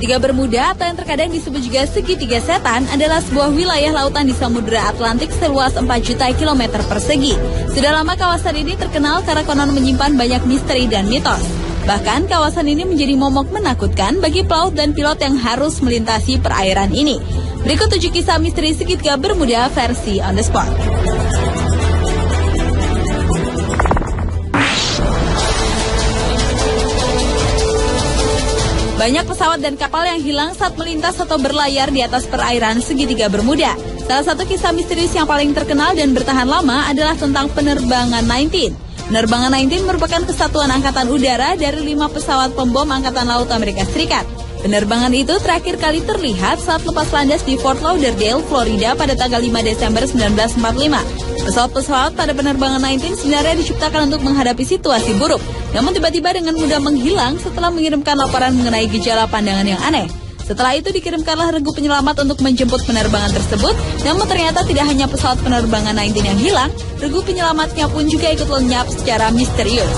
Segitiga Bermuda atau yang terkadang disebut juga segitiga setan adalah sebuah wilayah lautan di Samudra Atlantik seluas 4 juta kilometer persegi. Sudah lama kawasan ini terkenal karena konon menyimpan banyak misteri dan mitos. Bahkan kawasan ini menjadi momok menakutkan bagi pelaut dan pilot yang harus melintasi perairan ini. Berikut 7 kisah misteri Segitiga Bermuda versi On The Spot. Banyak pesawat dan kapal yang hilang saat melintas atau berlayar di atas perairan Segitiga Bermuda. Salah satu kisah misterius yang paling terkenal dan bertahan lama adalah tentang penerbangan 19. Penerbangan 19 merupakan kesatuan angkatan udara dari 5 pesawat pembom Angkatan Laut Amerika Serikat. Penerbangan itu terakhir kali terlihat saat lepas landas di Fort Lauderdale, Florida pada tanggal 5 Desember 1945. Pesawat-pesawat pada penerbangan 19 sebenarnya diciptakan untuk menghadapi situasi buruk, namun tiba-tiba dengan mudah menghilang setelah mengirimkan laporan mengenai gejala pandangan yang aneh. Setelah itu dikirimkanlah regu penyelamat untuk menjemput penerbangan tersebut, namun ternyata tidak hanya pesawat penerbangan 19 yang hilang, regu penyelamatnya pun juga ikut lenyap secara misterius.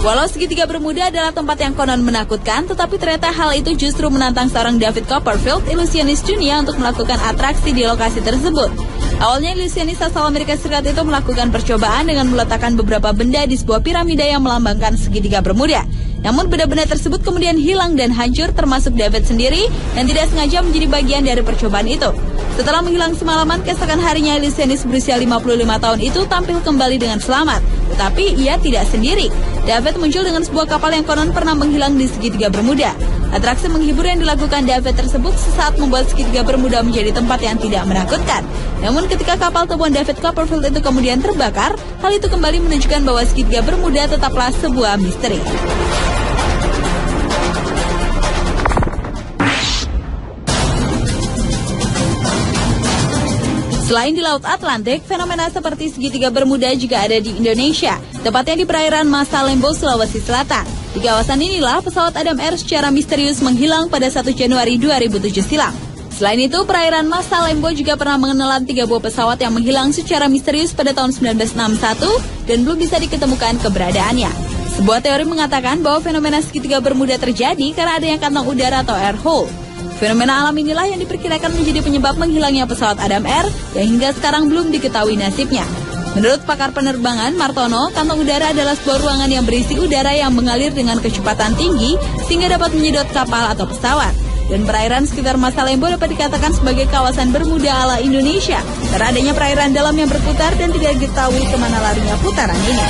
Walau Segitiga Bermuda adalah tempat yang konon menakutkan, tetapi ternyata hal itu justru menantang seorang David Copperfield, ilusionis dunia untuk melakukan atraksi di lokasi tersebut. Awalnya ilusionis asal Amerika Serikat itu melakukan percobaan dengan meletakkan beberapa benda di sebuah piramida yang melambangkan Segitiga Bermuda. Namun benda-benda tersebut kemudian hilang dan hancur, termasuk David sendiri yang tidak sengaja menjadi bagian dari percobaan itu. Setelah menghilang semalaman, keesokan harinya ilusionis berusia 55 tahun itu tampil kembali dengan selamat. Tetapi ia tidak sendiri. David muncul dengan sebuah kapal yang konon pernah menghilang di Segitiga Bermuda. Atraksi menghibur yang dilakukan David tersebut sesaat membuat Segitiga Bermuda menjadi tempat yang tidak menakutkan. Namun ketika kapal temuan David Copperfield itu kemudian terbakar, hal itu kembali menunjukkan bahwa Segitiga Bermuda tetaplah sebuah misteri. Selain di Laut Atlantik, fenomena seperti Segitiga Bermuda juga ada di Indonesia, tepatnya di perairan Masa Lembo, Sulawesi Selatan. Di kawasan inilah pesawat Adam Air secara misterius menghilang pada 1 Januari 2007 silam. Selain itu, perairan Masa Lembo juga pernah mengenalan 3 buah pesawat yang menghilang secara misterius pada tahun 1961 dan belum bisa diketemukan keberadaannya. Sebuah teori mengatakan bahwa fenomena Segitiga Bermuda terjadi karena adanya kantong udara atau air hole. Fenomena alam inilah yang diperkirakan menjadi penyebab menghilangnya pesawat Adam Air yang hingga sekarang belum diketahui nasibnya. Menurut pakar penerbangan Martono, kantong udara adalah sebuah ruangan yang berisi udara yang mengalir dengan kecepatan tinggi sehingga dapat menyedot kapal atau pesawat. Dan perairan sekitar Masa Lembo dapat dikatakan sebagai kawasan Bermuda ala Indonesia karena adanya perairan dalam yang berputar dan tidak diketahui kemana larinya putaran ini.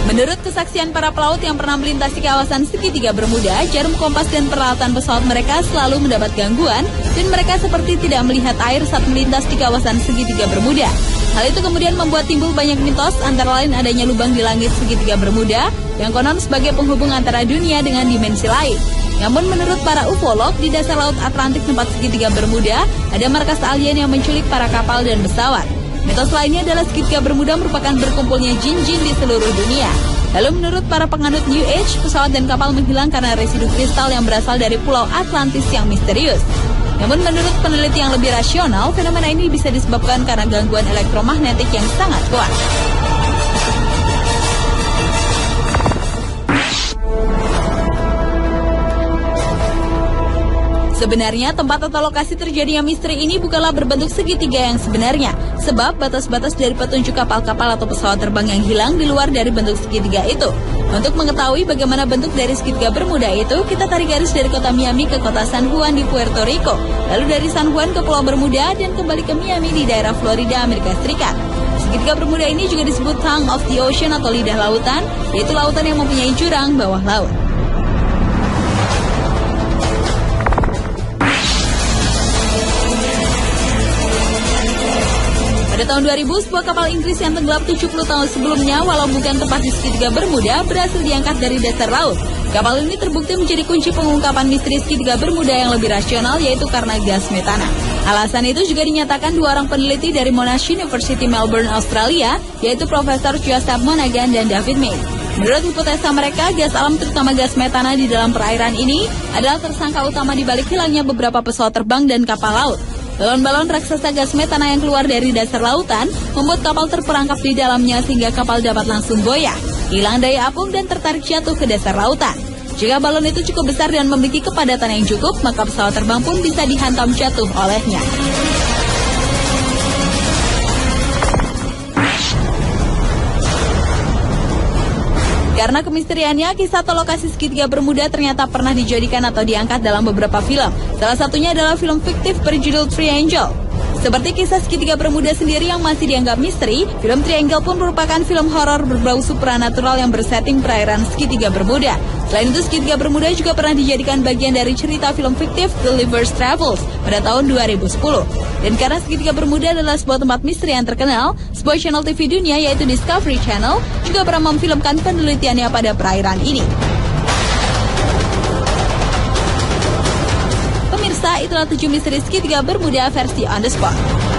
Menurut kesaksian para pelaut yang pernah melintasi kawasan Segitiga Bermuda, jarum kompas dan peralatan pesawat mereka selalu mendapat gangguan dan mereka seperti tidak melihat air saat melintas di kawasan Segitiga Bermuda. Hal itu kemudian membuat timbul banyak mitos, antara lain adanya lubang di langit Segitiga Bermuda yang konon sebagai penghubung antara dunia dengan dimensi lain. Namun menurut para ufolog, di dasar Laut Atlantik tempat Segitiga Bermuda ada markas alien yang menculik para kapal dan pesawat. Mitos lainnya adalah Segitiga Bermuda merupakan berkumpulnya jin-jin di seluruh dunia. Lalu menurut para penganut New Age, pesawat dan kapal menghilang karena residu kristal yang berasal dari Pulau Atlantis yang misterius. Namun menurut peneliti yang lebih rasional, fenomena ini bisa disebabkan karena gangguan elektromagnetik yang sangat kuat. Sebenarnya tempat atau lokasi terjadinya misteri ini bukanlah berbentuk segitiga yang sebenarnya, sebab batas-batas dari petunjuk kapal-kapal atau pesawat terbang yang hilang di luar dari bentuk segitiga itu. Untuk mengetahui bagaimana bentuk dari Segitiga Bermuda itu, kita tarik garis dari kota Miami ke kota San Juan di Puerto Rico, lalu dari San Juan ke Pulau Bermuda dan kembali ke Miami di daerah Florida, Amerika Serikat. Segitiga Bermuda ini juga disebut Tongue of the Ocean atau lidah lautan, yaitu lautan yang mempunyai jurang bawah laut. Pada tahun 2000, sebuah kapal Inggris yang tenggelam 70 tahun sebelumnya, walau bukan tepat di Segitiga Bermuda, berhasil diangkat dari dasar laut. Kapal ini terbukti menjadi kunci pengungkapan misteri Segitiga Bermuda yang lebih rasional, yaitu karena gas metana. Alasan itu juga dinyatakan 2 orang peneliti dari Monash University Melbourne, Australia, yaitu Profesor Joseph Monaghan dan David May. Menurut hipotesa mereka, gas alam terutama gas metana di dalam perairan ini adalah tersangka utama di balik hilangnya beberapa pesawat terbang dan kapal laut. Balon-balon raksasa gas metana yang keluar dari dasar lautan membuat kapal terperangkap di dalamnya sehingga kapal dapat langsung goyah, hilang daya apung dan tertarik jatuh ke dasar lautan. Jika balon itu cukup besar dan memiliki kepadatan yang cukup, maka pesawat terbang pun bisa dihantam jatuh olehnya. Karena kemisteriannya, kisah atau lokasi segitiga Bermuda ternyata pernah dijadikan atau diangkat dalam beberapa film. Salah satunya adalah film fiktif berjudul Triangle. Seperti kisah segitiga Bermuda sendiri yang masih dianggap misteri, film Triangle pun merupakan film horor berbau supranatural yang bersetting perairan segitiga Bermuda. Selain itu, segitiga Bermuda juga pernah dijadikan bagian dari cerita film fiktif Gulliver's Travels pada tahun 2010. Dan karena segitiga Bermuda adalah sebuah tempat misteri yang terkenal, sebuah channel TV dunia yaitu Discovery Channel juga pernah memfilmkan penelitiannya pada perairan ini. Pemirsa, itulah 7 misteri segitiga Bermuda versi On The Spot.